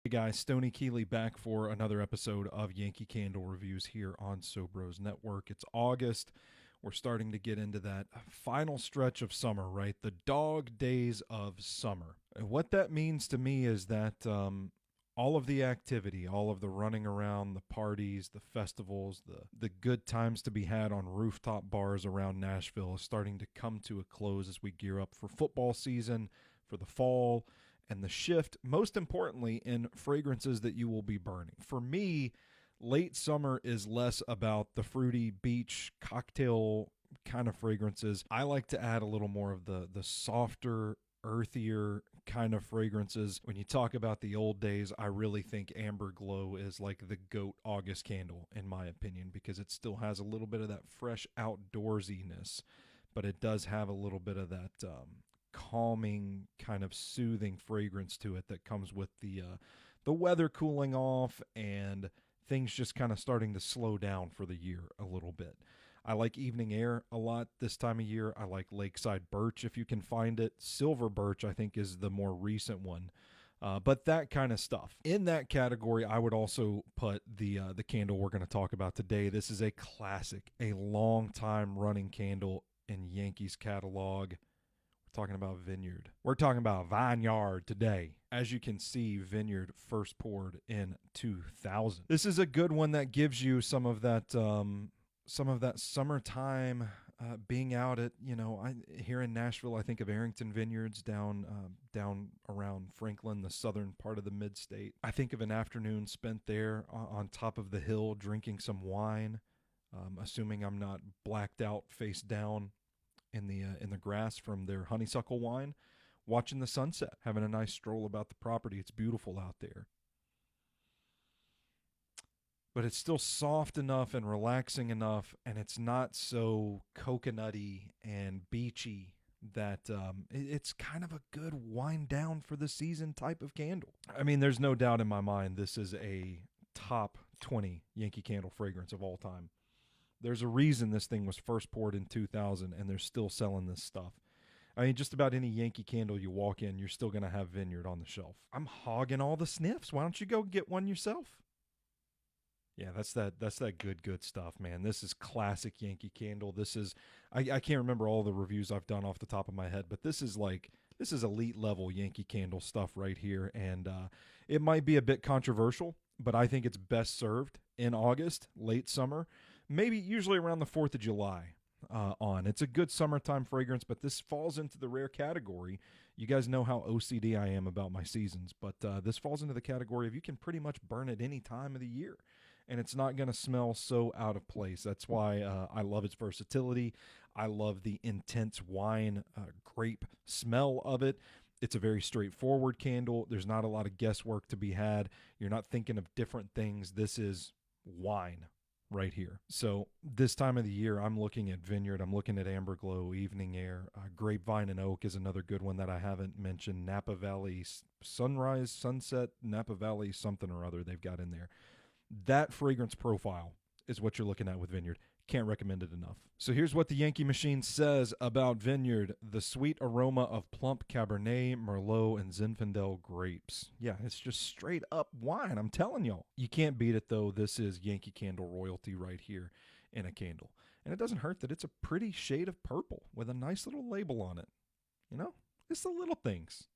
Hey guys, Stoney Keeley back for another episode of Yankee Candle Reviews here on SoBros Network. It's August. We're starting to get into that final stretch of summer, right? The dog days of summer. And what that means to me is that all of the activity, all of the running around, the parties, the festivals, the good times to be had on rooftop bars around Nashville is starting to come to a close as we gear up for football season, for the fall, and the shift, most importantly, in fragrances that you will be burning. For me, late summer is less about the fruity beach cocktail kind of fragrances. I like to add a little more of the softer, earthier kind of fragrances. When you talk about the old days, I really think Amber Glow is like the GOAT August candle, in my opinion, because it still has a little bit of that fresh outdoorsiness, but it does have a little bit of that calming, kind of soothing fragrance to it that comes with the weather cooling off and things just kind of starting to slow down for the year a little bit. I like evening air a lot this time of year. I like lakeside birch if you can find it. Silver birch, I think, is the more recent one. But that kind of stuff. In that category, I would also put the candle we're going to talk about today. This is a classic, a long time running candle in Yankees catalog. Talking about Vineyard. We're talking about Vineyard today. As you can see, Vineyard first poured in 2000. This is a good one that gives you some of that summertime being out at, here in Nashville. I think of Arrington Vineyards down around Franklin, the southern part of the mid-state. I think of an afternoon spent there on top of the hill drinking some wine, assuming I'm not blacked out face down in the grass from their honeysuckle wine, watching the sunset, having a nice stroll about the property. It's beautiful out there. But it's still soft enough and relaxing enough, and it's not so coconutty and beachy that it's kind of a good wind down for the season type of candle. I mean, there's no doubt in my mind this is a top 20 Yankee Candle fragrance of all time. There's a reason this thing was first poured in 2000 and they're still selling this stuff. I mean, just about any Yankee Candle you walk in, you're still going to have Vineyard on the shelf. I'm hogging all the sniffs. Why don't you go get one yourself? Yeah, that's that good stuff, man. This is classic Yankee Candle. This is I can't remember all the reviews I've done off the top of my head, but this is elite level Yankee Candle stuff right here, and it might be a bit controversial, but I think it's best served in August, late summer. Maybe usually around the 4th of July on. It's a good summertime fragrance, but this falls into the rare category. You guys know how OCD I am about my seasons, but this falls into the category of you can pretty much burn it any time of the year, and it's not going to smell so out of place. That's why I love its versatility. I love the intense wine grape smell of it. It's a very straightforward candle. There's not a lot of guesswork to be had. You're not thinking of different things. This is wine right here. So this time of the year, I'm looking at Vineyard. I'm looking at Amber Glow, Evening Air. Grapevine and Oak is another good one that I haven't mentioned. Napa Valley Sunrise, Sunset, Napa Valley something or other they've got in there. That fragrance profile is what you're looking at with Vineyard. Can't recommend it enough. So here's what the Yankee Machine says about Vineyard. The sweet aroma of plump Cabernet, Merlot, and Zinfandel grapes. Yeah, it's just straight up wine. I'm telling y'all. You can't beat it, though. This is Yankee Candle royalty right here in a candle. And it doesn't hurt that it's a pretty shade of purple with a nice little label on it. It's the little things.